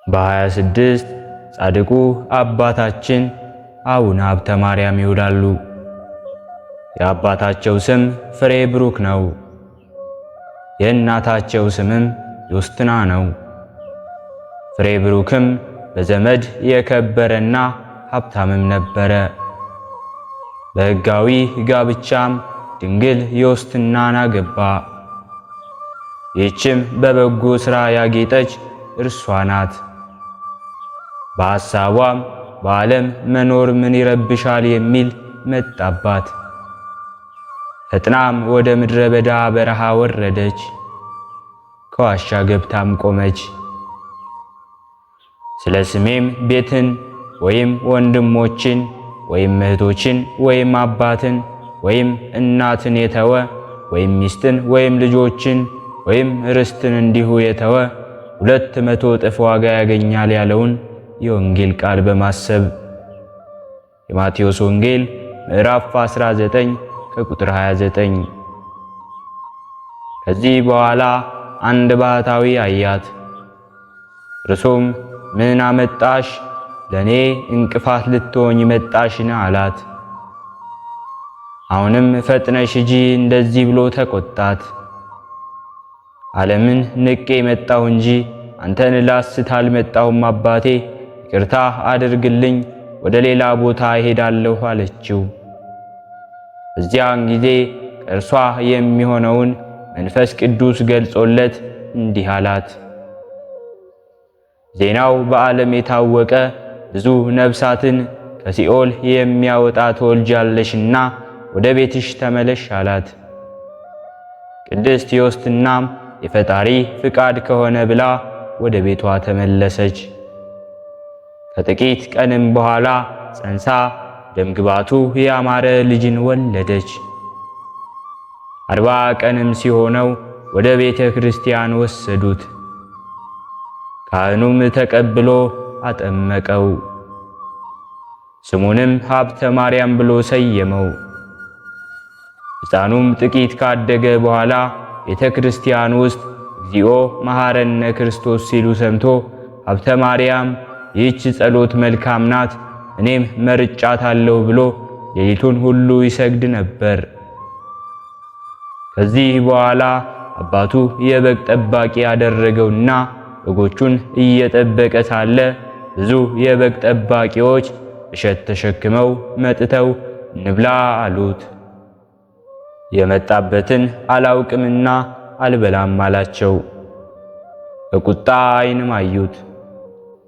በ26 ጻድቁ አባታችን አቡነ ሀብተ ማርያም ይውላሉ። የአባታቸው ስም ፍሬ ብሩክ ነው። የእናታቸው ስምም ዮስትና ነው። ፍሬ ብሩክም በዘመድ የከበረና ሀብታምም ነበረ። በሕጋዊ ጋብቻም ድንግል ዮስትናን አገባ። ይህችም በበጎ ሥራ ያጌጠች እርሷ ናት። በሐሳቧም በዓለም መኖር ምን ይረብሻል የሚል መጣባት። ፈጥናም ወደ ምድረ በዳ በረሃ ወረደች። ከዋሻ ገብታም ቆመች። ስለ ስሜም ቤትን ወይም ወንድሞችን ወይም እህቶችን ወይም አባትን ወይም እናትን የተወ ወይም ሚስትን ወይም ልጆችን ወይም ርስትን እንዲሁ የተወ 200 እጥፍ ዋጋ ያገኛል ያለውን የወንጌል ቃል በማሰብ የማቴዎስ ወንጌል ምዕራፍ 19 ከቁጥር 29። ከዚህ በኋላ አንድ ባህታዊ አያት። እርሱም ምን አመጣሽ? ለኔ እንቅፋት ልትሆኝ መጣሽን? አላት። አሁንም ፈጥነሽ ሂጂ እንደዚህ ብሎ ተቆጣት። ዓለምን ንቄ መጣሁ እንጂ አንተን ላስት አልመጣሁም። አባቴ ይቅርታ አድርግልኝ፣ ወደ ሌላ ቦታ እሄዳለሁ አለችው። በዚያን ጊዜ ከእርሷ የሚሆነውን መንፈስ ቅዱስ ገልጾለት እንዲህ አላት። ዜናው በዓለም የታወቀ ብዙ ነፍሳትን ከሲኦል የሚያወጣ ትወልጃለሽና ወደ ቤትሽ ተመለሽ አላት። ቅድስት ዮስትናም የፈጣሪ ፍቃድ ከሆነ ብላ ወደ ቤቷ ተመለሰች። ከጥቂት ቀንም በኋላ ጸንሳ ደምግባቱ ያማረ ልጅን ወለደች። 40 ቀንም ሲሆነው ወደ ቤተ ክርስቲያን ወሰዱት። ካህኑም ተቀብሎ አጠመቀው። ስሙንም ሀብተ ማርያም ብሎ ሰየመው። ሕፃኑም ጥቂት ካደገ በኋላ ቤተ ክርስቲያን ውስጥ እግዚኦ መሐረነ ክርስቶስ ሲሉ ሰምቶ ሀብተ ማርያም ይህች ጸሎት መልካም ናት፣ እኔም መርጫታለሁ ብሎ ሌሊቱን ሁሉ ይሰግድ ነበር። ከዚህ በኋላ አባቱ የበግ ጠባቂ ያደረገውና በጎቹን እየጠበቀ ሳለ ብዙ የበግ ጠባቂዎች እሸት ተሸክመው መጥተው እንብላ አሉት። የመጣበትን አላውቅምና አልበላም አላቸው። በቁጣ ዓይንም አዩት።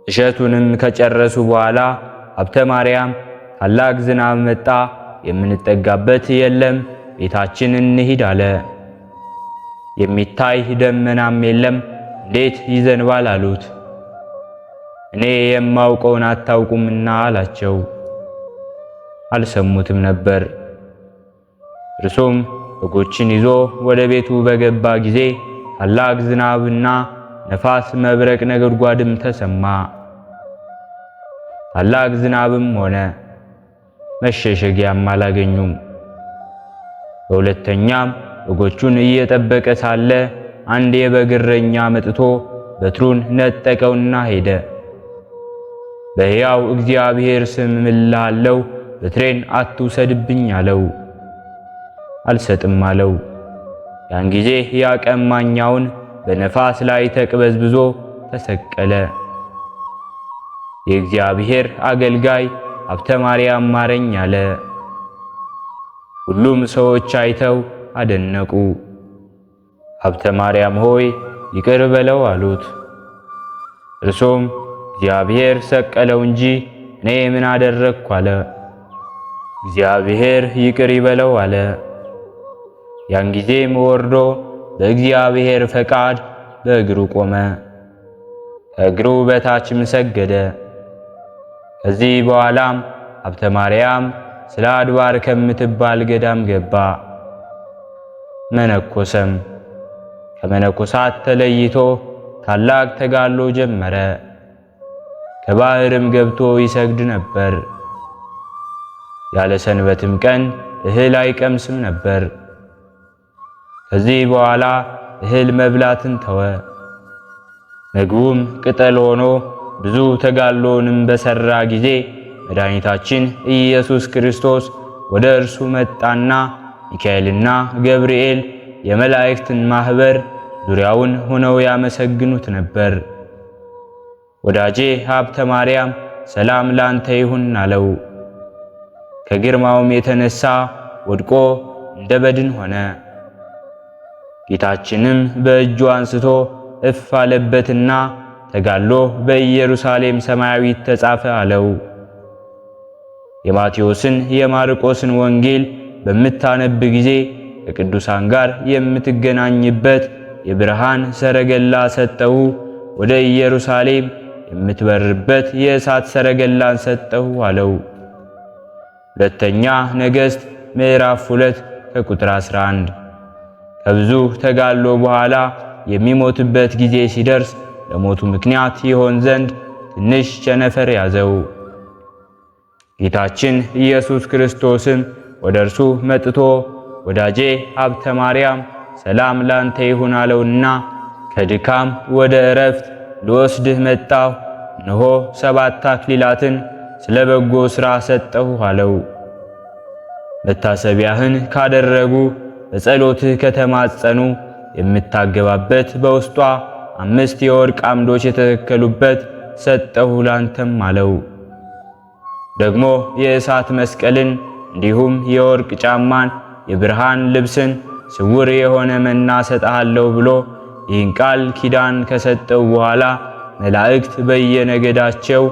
እሸቱንም ከጨረሱ በኋላ ሀብተ ማርያም ታላቅ ዝናብ መጣ፣ የምንጠጋበት የለም፣ ቤታችን እንሂድ አለ። የሚታይ ደመናም የለም፣ እንዴት ይዘንባል አሉት። እኔ የማውቀውን አታውቁምና አላቸው። አልሰሙትም ነበር። እርሱም በጎችን ይዞ ወደ ቤቱ በገባ ጊዜ ታላቅ ዝናብና ነፋስ፣ መብረቅ፣ ነጎድጓድም ተሰማ። ታላቅ ዝናብም ሆነ፣ መሸሸጊያም አላገኙም። በሁለተኛም በጎቹን እየጠበቀ ሳለ አንድ የበግ እረኛ መጥቶ በትሩን ነጠቀውና ሄደ። በሕያው እግዚአብሔር ስም ምልሃለው በትሬን አትውሰድብኝ አለው። አልሰጥም አለው። ያን ጊዜ ያቀማኛውን በነፋስ ላይ ተቅበዝብዞ ተሰቀለ። የእግዚአብሔር አገልጋይ ሀብተ ማርያም ማረኝ አለ። ሁሉም ሰዎች አይተው አደነቁ። ሀብተ ማርያም ሆይ ይቅር በለው አሉት። እርሱም እግዚአብሔር ሰቀለው እንጂ እኔ ምን አደረግኩ አለ። እግዚአብሔር ይቅር ይበለው አለ። ያን ጊዜም ወርዶ በእግዚአብሔር ፈቃድ በእግሩ ቆመ። ከእግሩ በታችም ሰገደ። ከዚህ በኋላም ሀብተ ማርያም ስለ አድባር ከምትባል ገዳም ገባ። መነኮሰም። ከመነኮሳት ተለይቶ ታላቅ ተጋድሎ ጀመረ። ከባህርም ገብቶ ይሰግድ ነበር። ያለ ሰንበትም ቀን እህል አይቀምስም ነበር። ከዚህ በኋላ እህል መብላትን ተወ። ምግቡም ቅጠል ሆኖ ብዙ ተጋድሎንም በሰራ ጊዜ መድኃኒታችን ኢየሱስ ክርስቶስ ወደ እርሱ መጣና ሚካኤልና ገብርኤል የመላእክትን ማህበር ዙሪያውን ሆነው ያመሰግኑት ነበር። ወዳጄ ሀብተ ማርያም ሰላም ላንተ ይሁን አለው። ከግርማውም የተነሳ ወድቆ እንደ በድን ሆነ። ጌታችንም በእጁ አንስቶ እፍ አለበትና ተጋድሎ በኢየሩሳሌም ሰማያዊት ተጻፈ አለው። የማቴዎስን የማርቆስን ወንጌል በምታነብ ጊዜ ከቅዱሳን ጋር የምትገናኝበት የብርሃን ሰረገላ ሰጠሁ፣ ወደ ኢየሩሳሌም የምትበርበት የእሳት ሰረገላን ሰጠሁ አለው። ሁለተኛ ነገሥት ምዕራፍ 2 ከቁጥር 11። ከብዙ ተጋድሎ በኋላ የሚሞትበት ጊዜ ሲደርስ ለሞቱ ምክንያት ይሆን ዘንድ ትንሽ ቸነፈር ያዘው። ጌታችን ኢየሱስ ክርስቶስም ወደ እርሱ መጥቶ ወዳጄ ሀብተ ማርያም ሰላም ላንተ ይሁን አለውና ከድካም ወደ ዕረፍት ልወስድህ መጣሁ፣ እነሆ 7 አክሊላትን ስለ በጎ ሥራ ሰጠሁ አለው። መታሰቢያህን ካደረጉ በጸሎትህ ከተማጸኑ የምታገባበት በውስጧ 5 የወርቅ አምዶች የተተከሉበት ሰጠሁ ላንተም አለው። ደግሞ የእሳት መስቀልን እንዲሁም የወርቅ ጫማን የብርሃን ልብስን ስውር የሆነ መና ሰጥሃለሁ ብሎ ይህን ቃል ኪዳን ከሰጠው በኋላ መላእክት በየነገዳቸው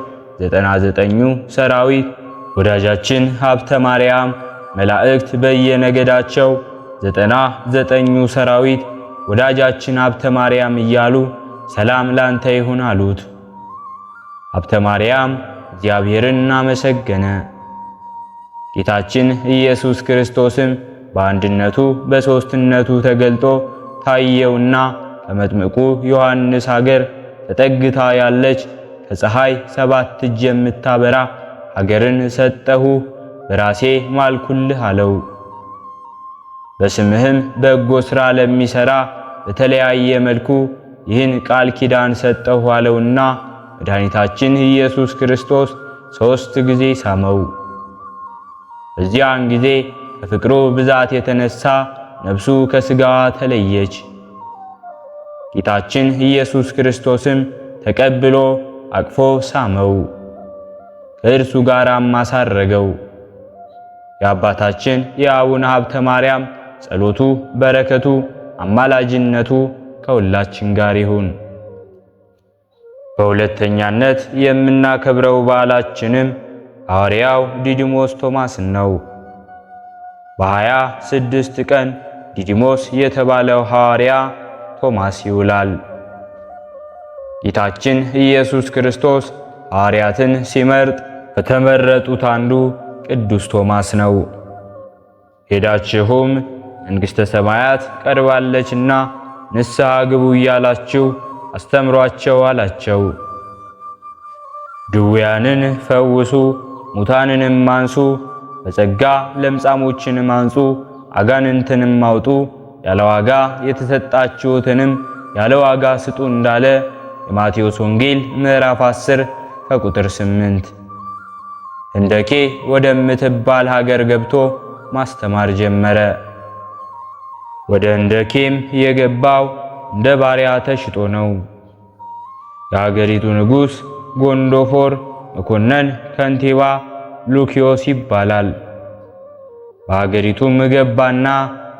99ኙ ሰራዊት ወዳጃችን ሀብተ ማርያም መላእክት በየነገዳቸው 99ኙ ሰራዊት ወዳጃችን ሀብተ ማርያም እያሉ ሰላም ላንተ ይሁን አሉት። ሀብተ ማርያም እግዚአብሔርን አመሰገነ። ጌታችን ኢየሱስ ክርስቶስም በአንድነቱ በሦስትነቱ ተገልጦ ታየውና ከመጥምቁ ዮሐንስ ሀገር ተጠግታ ያለች ከፀሐይ 7 እጅ የምታበራ ሀገርን ሰጠሁ፣ በራሴ ማልኩልህ አለው። በስምህም በጎ ሥራ ለሚሠራ በተለያየ መልኩ ይህን ቃል ኪዳን ሰጠሁ አለውና መድኃኒታችን ኢየሱስ ክርስቶስ 3 ጊዜ ሳመው። በዚያን ጊዜ ከፍቅሩ ብዛት የተነሳ ነፍሱ ከሥጋዋ ተለየች። ጌታችን ኢየሱስ ክርስቶስም ተቀብሎ አቅፎ ሳመው፣ ከእርሱ ጋርም አሳረገው። የአባታችን የአቡነ ሀብተ ማርያም ጸሎቱ፣ በረከቱ፣ አማላጅነቱ ከሁላችን ጋር ይሁን። በሁለተኛነት የምናከብረው በዓላችንም ሐዋርያው ዲዲሞስ ቶማስን ነው። በ26 ቀን ዲዲሞስ የተባለው ሐዋርያ ቶማስ ይውላል። ጌታችን ኢየሱስ ክርስቶስ ሐዋርያትን ሲመርጥ ከተመረጡት አንዱ ቅዱስ ቶማስ ነው። ሄዳችሁም መንግሥተ ሰማያት ቀርባለችና ንስሐ ግቡ እያላችሁ አስተምሯቸው አላቸው። ድውያንን ፈውሱ፣ ሙታንንም አንሱ፣ በጸጋ ለምጻሞችንም አንጹ፣ አጋንንትንም አውጡ፣ ያለ ዋጋ የተሰጣችሁትንም ያለ ዋጋ ስጡ እንዳለ የማቴዎስ ወንጌል ምዕራፍ 10 ከቁጥር 8። ህንደኬ ወደምትባል ሀገር ገብቶ ማስተማር ጀመረ። ወደ ህንደኬም የገባው እንደ ባሪያ ተሽጦ ነው። የሀገሪቱ ንጉሥ ጎንዶፎር፣ መኮንን ከንቲባ ሉኪዮስ ይባላል። በሀገሪቱም ገባና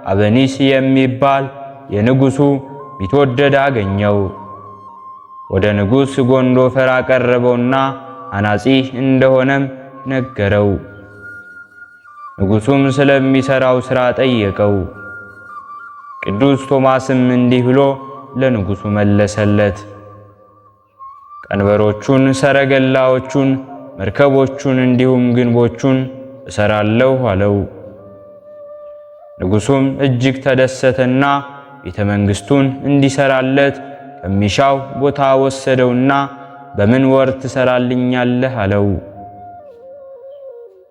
አበኒስ የሚባል የንጉሡ ቢትወደድ አገኘው። ወደ ንጉሥ ጎንዶፈር አቀረበውና አናጺ እንደሆነም ነገረው። ንጉሡም ስለሚሠራው ሥራ ጠየቀው። ቅዱስ ቶማስም እንዲህ ብሎ ለንጉሡ መለሰለት። ቀንበሮቹን፣ ሰረገላዎቹን፣ መርከቦቹን እንዲሁም ግንቦቹን እሰራለሁ አለው። ንጉሡም እጅግ ተደሰተና ቤተ መንግሥቱን እንዲሰራለት ከሚሻው ቦታ ወሰደውና በምን ወር ትሰራልኛለህ አለው።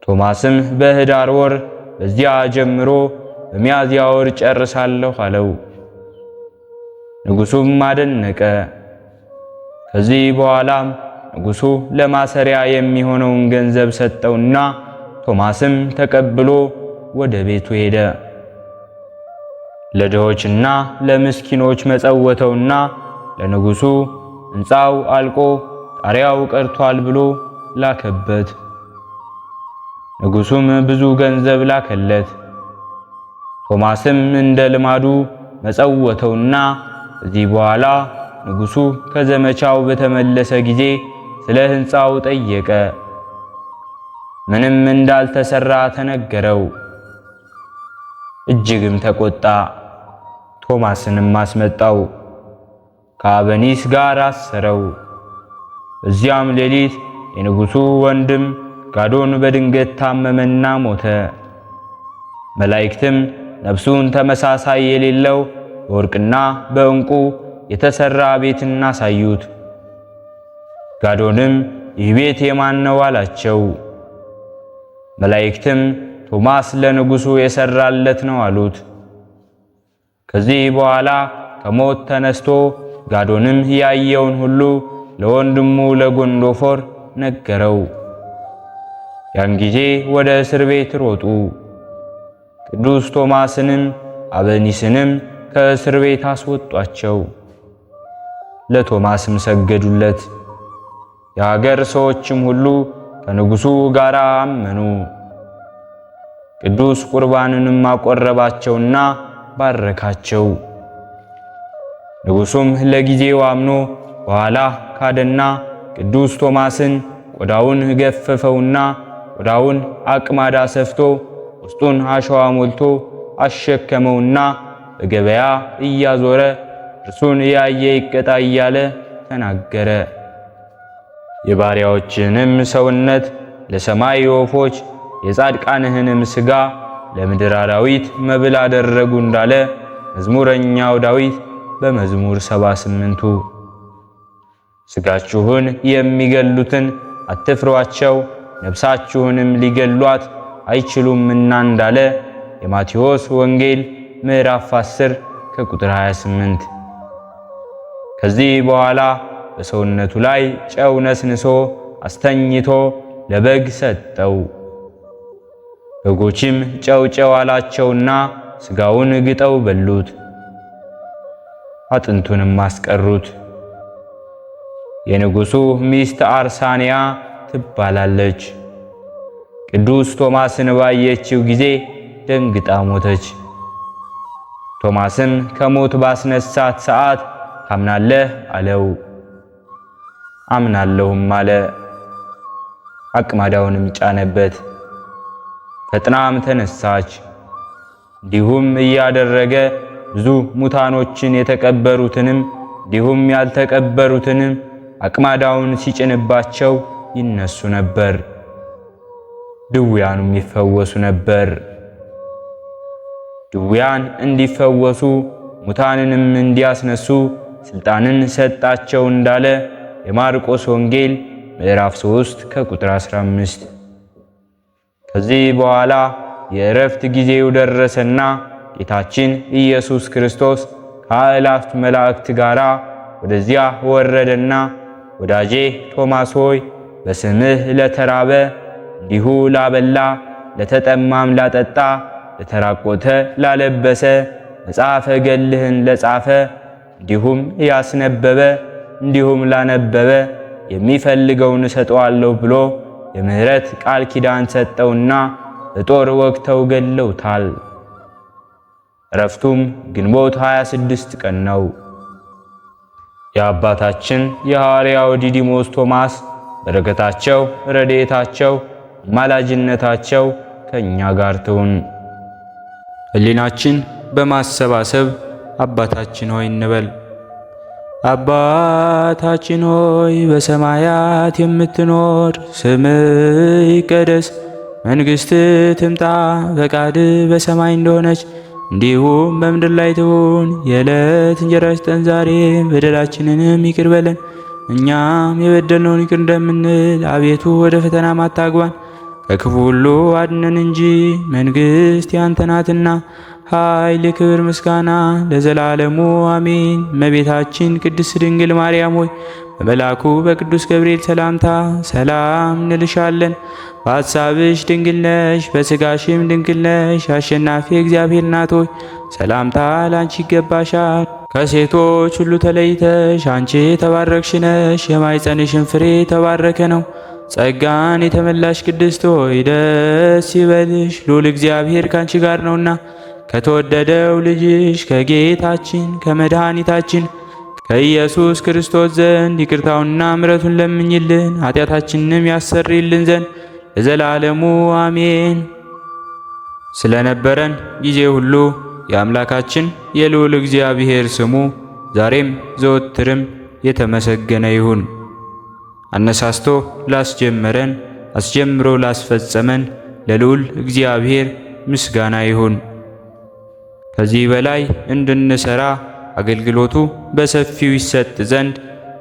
ቶማስም በኅዳር ወር በዚያ ጀምሮ በሚያዝያ ወር ጨርሳለሁ አለው። ንጉሡም አደነቀ። ከዚህ በኋላም ንጉሡ ለማሰሪያ የሚሆነውን ገንዘብ ሰጠውና ቶማስም ተቀብሎ ወደ ቤቱ ሄደ። ለድሆችና ለምስኪኖች መጸወተውና ለንጉሡ ሕንፃው አልቆ ጣሪያው ቀርቷል ብሎ ላከበት። ንጉሡም ብዙ ገንዘብ ላከለት። ቶማስም እንደ ልማዱ መጸወተውና ከዚህ በኋላ ንጉሡ ከዘመቻው በተመለሰ ጊዜ ስለ ሕንፃው ጠየቀ። ምንም እንዳልተሰራ ተነገረው። እጅግም ተቆጣ። ቶማስንም አስመጣው፣ ከአበኒስ ጋር አሰረው። በዚያም ሌሊት የንጉሡ ወንድም ጋዶን በድንገት ታመመና ሞተ። መላእክትም ነፍሱን ተመሳሳይ የሌለው በወርቅና በዕንቁ የተሰራ ቤትን አሳዩት። ጋዶንም ይህ ቤት የማን ነው አላቸው። መላእክትም ቶማስ ለንጉሡ የሰራለት ነው አሉት። ከዚህ በኋላ ከሞት ተነስቶ ጋዶንም ያየውን ሁሉ ለወንድሙ ለጎንዶፎር ነገረው። ያን ጊዜ ወደ እስር ቤት ሮጡ። ቅዱስ ቶማስንም አበኒስንም ከእስር ቤት አስወጧቸው። ለቶማስም ሰገዱለት። የሀገር ሰዎችም ሁሉ ከንጉሡ ጋር አመኑ። ቅዱስ ቁርባንንም አቆረባቸውና ባረካቸው። ንጉሡም ለጊዜው አምኖ በኋላ ካደና ቅዱስ ቶማስን ቆዳውን ገፈፈውና ቆዳውን አቅማዳ ሰፍቶ ውስጡን አሸዋ ሞልቶ አሸከመውና በገበያ እያዞረ እርሱን ያየ ይቀጣ እያለ ተናገረ። የባሪያዎችንም ሰውነት ለሰማይ ወፎች የጻድቃንህንም ሥጋ ለምድር አራዊት መብል አደረጉ እንዳለ መዝሙረኛው ዳዊት በመዝሙር 78ቱ ሥጋችሁን የሚገሉትን አትፍሯቸው ነፍሳችሁንም ሊገሏት አይችሉምና እንዳለ የማቴዎስ ወንጌል ምዕራፍ 10 ከቁጥር 28። ከዚህ በኋላ በሰውነቱ ላይ ጨው ነስንሶ አስተኝቶ ለበግ ሰጠው። በጎችም ጨው አላቸውና ሥጋውን ግጠው በሉት፣ አጥንቱንም አስቀሩት። የንጉሡ ሚስት አርሳንያ ትባላለች። ቅዱስ ቶማስን ባየችው ጊዜ ደንግጣ ሞተች። ቶማስም ከሞት ባስነሳት ሰዓት ታምናለህ አለው። አምናለሁም አለ። አቅማዳውንም ጫነበት። ፈጥናም ተነሳች። እንዲሁም እያደረገ ብዙ ሙታኖችን የተቀበሩትንም እንዲሁም ያልተቀበሩትንም አቅማዳውን ሲጭንባቸው ይነሱ ነበር። ድውያኑም ይፈወሱ ነበር። ድውያን እንዲፈወሱ ሙታንንም እንዲያስነሱ ሥልጣንን ሰጣቸው እንዳለ የማርቆስ ወንጌል ምዕራፍ 3 ከቁጥር 15። ከዚህ በኋላ የእረፍት ጊዜው ደረሰና ጌታችን ኢየሱስ ክርስቶስ ከአእላፍት መላእክት ጋር ወደዚያ ወረደና ወዳጄ ቶማስ ሆይ በስምህ ለተራበ እንዲሁ ላበላ፣ ለተጠማም ላጠጣ፣ ለተራቆተ ላለበሰ፣ መጽሐፈ ገድልህን ለጻፈ እንዲሁም ያስነበበ እንዲሁም ላነበበ የሚፈልገውን እሰጠዋለሁ ብሎ የምህረት ቃል ኪዳን ሰጠውና በጦር ወግተው ገለውታል። እረፍቱም ግንቦት 26 ቀን ነው። የአባታችን የሐዋርያው ዲዲሞስ ቶማስ በረከታቸው፣ ረድኤታቸው፣ አማላጅነታቸው ከእኛ ጋር ትሁን። ሕሊናችን በማሰባሰብ አባታችን ሆይ እንበል። አባታችን ሆይ በሰማያት የምትኖር፣ ስምህ ይቀደስ፣ መንግሥትህ ትምጣ፣ ፈቃድህ በሰማይ እንደሆነች እንዲሁም በምድር ላይ ትሁን። የዕለት እንጀራችንን ስጠን ዛሬ፣ በደላችንንም ይቅር በለን እኛም የበደልነውን ይቅር እንደምንል፣ አቤቱ ወደ ፈተናም አታግባን ከክፉ ሁሉ አድነን እንጂ መንግሥት ያንተ ናትና፣ ኃይል፣ ክብር፣ ምስጋና ለዘላለሙ አሜን። እመቤታችን ቅድስት ድንግል ማርያም ሆይ በመልአኩ በቅዱስ ገብርኤል ሰላምታ ሰላም እንልሻለን። በሐሳብሽ ድንግል ነሽ፣ በሥጋሽም ድንግል ነሽ። አሸናፊ እግዚአብሔር እናት ሆይ ሰላምታ ላንቺ ይገባሻል። ከሴቶች ሁሉ ተለይተሽ አንቺ የተባረክሽ ነሽ፣ የማኅፀንሽን ፍሬ የተባረከ ነው። ጸጋን የተመላሽ ቅድስት ሆይ ደስ ይበልሽ፣ ልዑል እግዚአብሔር ካንቺ ጋር ነውና ከተወደደው ልጅሽ ከጌታችን ከመድኃኒታችን ከኢየሱስ ክርስቶስ ዘንድ ይቅርታውንና ምሕረቱን ለምኝልን ኃጢአታችንንም ያሰርይልን ዘንድ ለዘላለሙ አሜን። ስለነበረን ጊዜ ሁሉ የአምላካችን የልዑል እግዚአብሔር ስሙ ዛሬም ዘወትርም የተመሰገነ ይሁን። አነሳስቶ ላስጀመረን አስጀምሮ ላስፈጸመን ለልዑል እግዚአብሔር ምስጋና ይሁን። ከዚህ በላይ እንድንሰራ አገልግሎቱ በሰፊው ይሰጥ ዘንድ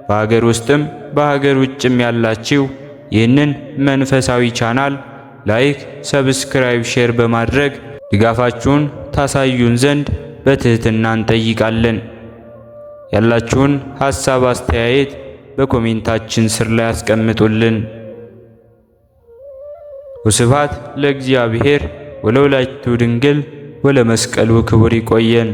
በሀገር ውስጥም በሀገር ውጭም ያላችሁ ይህንን መንፈሳዊ ቻናል ላይክ፣ ሰብስክራይብ፣ ሼር በማድረግ ድጋፋችሁን ታሳዩን ዘንድ በትህትና እንጠይቃለን። ያላችሁን ሐሳብ አስተያየት በኮሜንታችን ስር ላይ አስቀምጡልን። ወስብሐት ለእግዚአብሔር ወለወላዲቱ ድንግል ወለመስቀሉ ክቡር። ይቆየን።